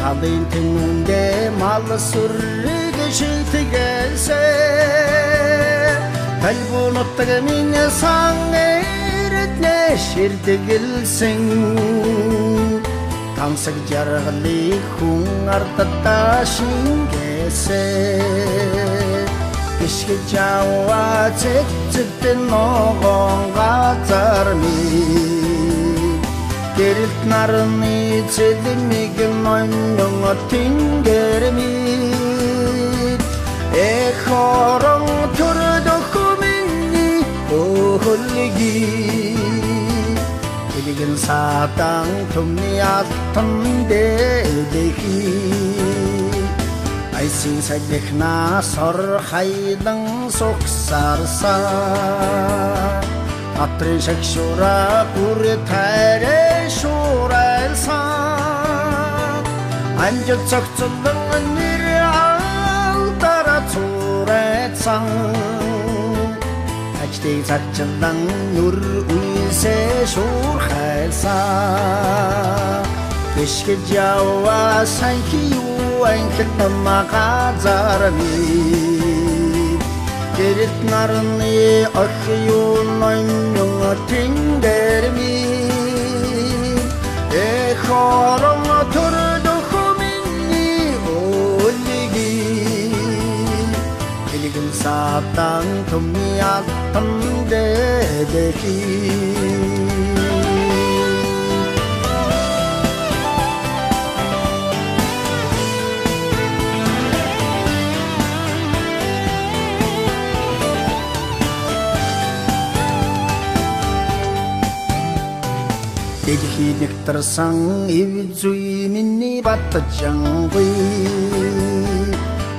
Abin tengde mal surge şitgelse kalbunutga mine sangeret şirdigilsin tamsak jargli hungartatta şingese Kişki jawa çekçitten noğon gatarmi Gerrit narni çelimigin oyununa tingermit Ekorong turdukumini ohulgi Iligin satang tumniyatan dedehi Aysin salikna sor haydan soksarsa Atri shakshura puri thare shuralsa Anjut sakchulung niral tara tsuretsang Ajdi sakchulung nur uise shurkhalsa Kishki jawa sankiyu ankitama kazarami Gerrit narni akyun oyunun tingermi Ekorong turdukumini oligi Iligin satang tumniyatan dedehi Дэлхий нэгтэрсэн эв зүй миний батжангуй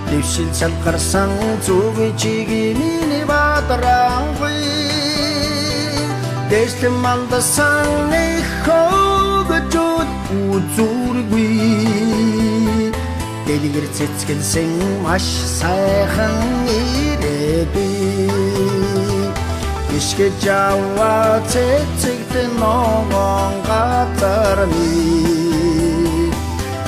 Дэвшил шалгарсан зүг чиги миний батрангуй Дэштэн мандасан эхогчуд үзүргүй Дэлгэр цэцгэлсэн маш сайхан ирээдүй Kishki jawa цэцэгтэн ногоон газарми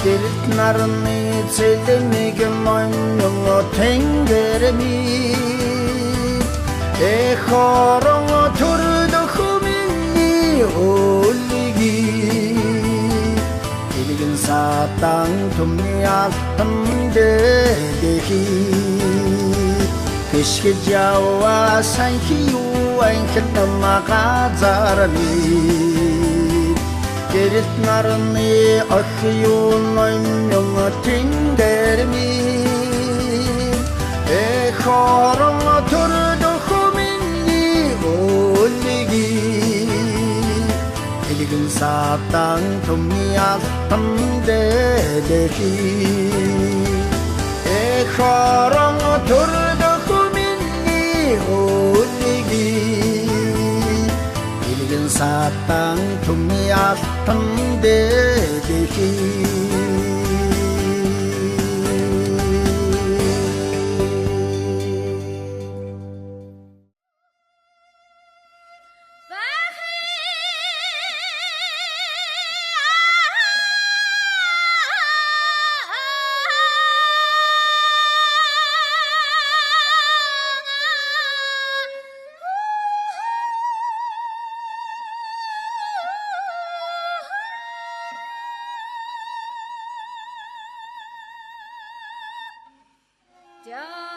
Gerrit narni çelimigin oyununa tingermi Ekorong turdukumini oligi Iligin satang tumniyatan dedehi Kishki jawa sankiyu ankitama kazarmi Gerrit narni akyun oyununa tingermi Ekorong turdukumini oligi Iligin satang tumniyatan dedehi Ekorong turdukumini oligi Iligin satang tumniyatan dedehi Ja